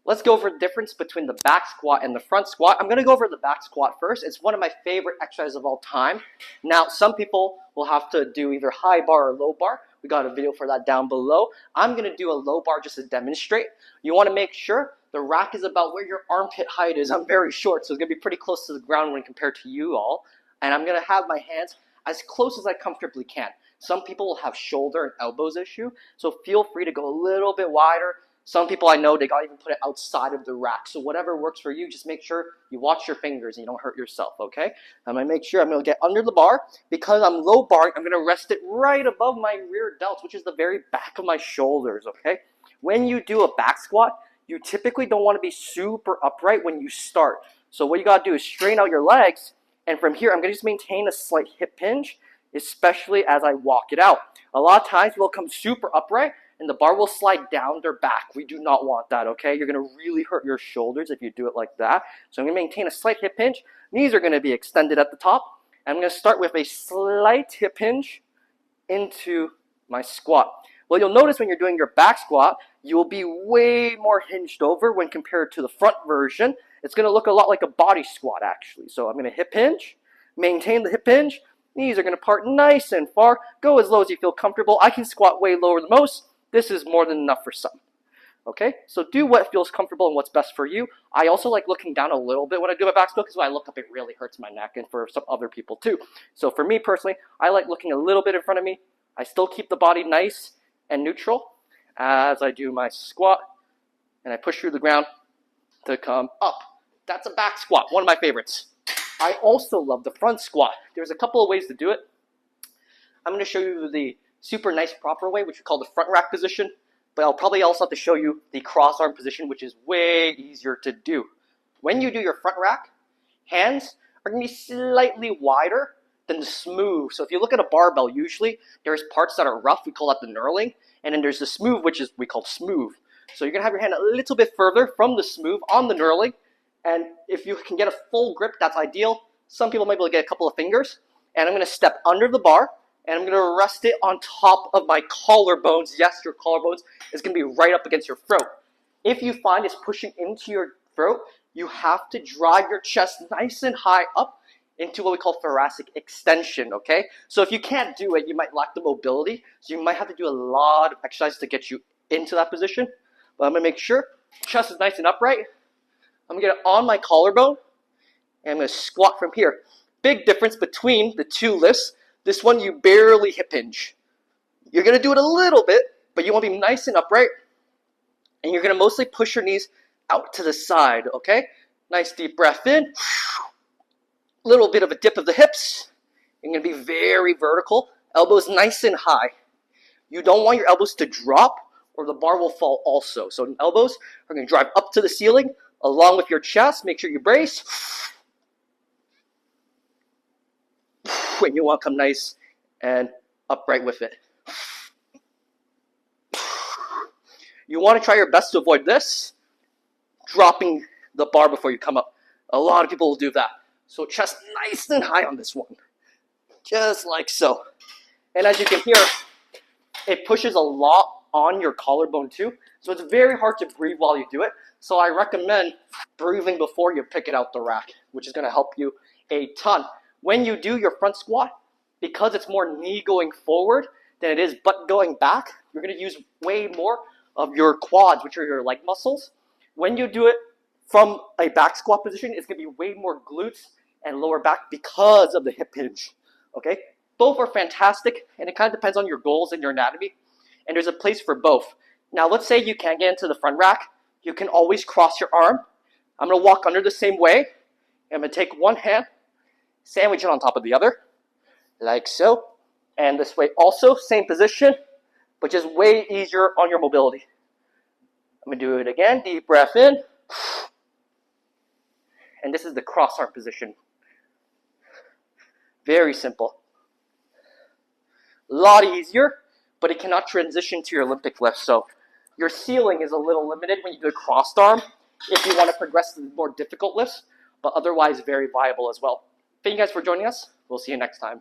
Let's go over the difference between the back squat and the front squat. I'm going to go over the back squat first. It's one of my favorite exercises of all time. Now, some people will have to do either high bar or low bar. We got a video for that down below. I'm going to do a low bar just to demonstrate. You want to make sure the rack is about where your armpit height is. I'm very short, so it's going to be pretty close to the ground when compared to you all. And I'm going to have my hands as close as I comfortably can. Some people will have shoulder and elbows issue, so feel free to go a little bit wider. Some people I know, they got to even put it outside of the rack. So whatever works for you, just make sure you watch your fingers and you don't hurt yourself, okay? I'm going to make sure I'm going to get under the bar. Because I'm low barring, I'm going to rest it right above my rear delts, which is the very back of my shoulders, okay? When you do a back squat, you typically don't want to be super upright when you start. So what you got to do is straighten out your legs. And from here, I'm going to just maintain a slight hip hinge, especially as I walk it out. A lot of times, we'll come super upright, and the bar will slide down their back. We do not want that, okay? You're going to really hurt your shoulders if you do it like that. So I'm going to maintain a slight hip hinge. Knees are going to be extended at the top. I'm going to start with a slight hip hinge into my squat. Well, you'll notice when you're doing your back squat, you will be way more hinged over when compared to the front version. It's going to look a lot like a body squat, actually. So I'm going to hip hinge, maintain the hip hinge. Knees are going to part nice and far. Go as low as you feel comfortable. I can squat way lower than most. This is more than enough for some. Okay, so do what feels comfortable and what's best for you. I also like looking down a little bit when I do my back squat because when I look up, it really hurts my neck, and for some other people too. So for me personally, I like looking a little bit in front of me. I still keep the body nice and neutral as I do my squat, and I push through the ground to come up. That's a back squat, one of my favorites. I also love the front squat. There's a couple of ways to do it. I'm going to show you the super nice proper way, which we call the front rack position, but I'll probably also have to show you the cross arm position, which is way easier to do. When you do your front rack, hands are going to be slightly wider than the smooth. So if you look at a barbell, usually there's parts that are rough, we call that the knurling, and then there's the smooth, which is we call smooth. So you're going to have your hand a little bit further from the smooth on the knurling, and if you can get a full grip, that's ideal. Some people might be able to get a couple of fingers, and I'm going to step under the bar, and I'm going to rest it on top of my collarbones. Yes, your collarbones is going to be right up against your throat. If you find it's pushing into your throat, you have to drive your chest nice and high up into what we call thoracic extension, okay? So if you can't do it, you might lack the mobility, so you might have to do a lot of exercise to get you into that position. But I'm going to make sure chest is nice and upright. I'm going to get it on my collarbone, and I'm going to squat from here. Big difference between the two lifts. This one, you barely hip hinge. You're going to do it a little bit, but you want to be nice and upright. And you're going to mostly push your knees out to the side, okay? Nice deep breath in. Little bit of a dip of the hips. You're going to be very vertical. Elbows nice and high. You don't want your elbows to drop or the bar will fall also. So elbows are going to drive up to the ceiling along with your chest. Make sure you brace. And you want to come nice and upright with it. You want to try your best to avoid this, dropping the bar before you come up. A lot of people will do that. So chest nice and high on this one, just like so. And as you can hear, it pushes a lot on your collarbone too. So it's very hard to breathe while you do it. So I recommend breathing before you pick it out the rack, which is going to help you a ton. When you do your front squat, because it's more knee going forward than it is butt going back, you're going to use way more of your quads, which are your leg muscles. When you do it from a back squat position, it's going to be way more glutes and lower back because of the hip hinge. Okay? Both are fantastic, and it kind of depends on your goals and your anatomy, and there's a place for both. Now, let's say you can't get into the front rack. You can always cross your arm. I'm going to walk under the same way. I'm going to take one hand, sandwich it on top of the other, like so. And this way also, same position, but just way easier on your mobility. I'm going to do it again. Deep breath in. And this is the cross arm position. Very simple. A lot easier, but it cannot transition to your Olympic lift. So your ceiling is a little limited when you do a crossed arm if you want to progress to the more difficult lifts, but otherwise very viable as well. Thank you guys for joining us. We'll see you next time.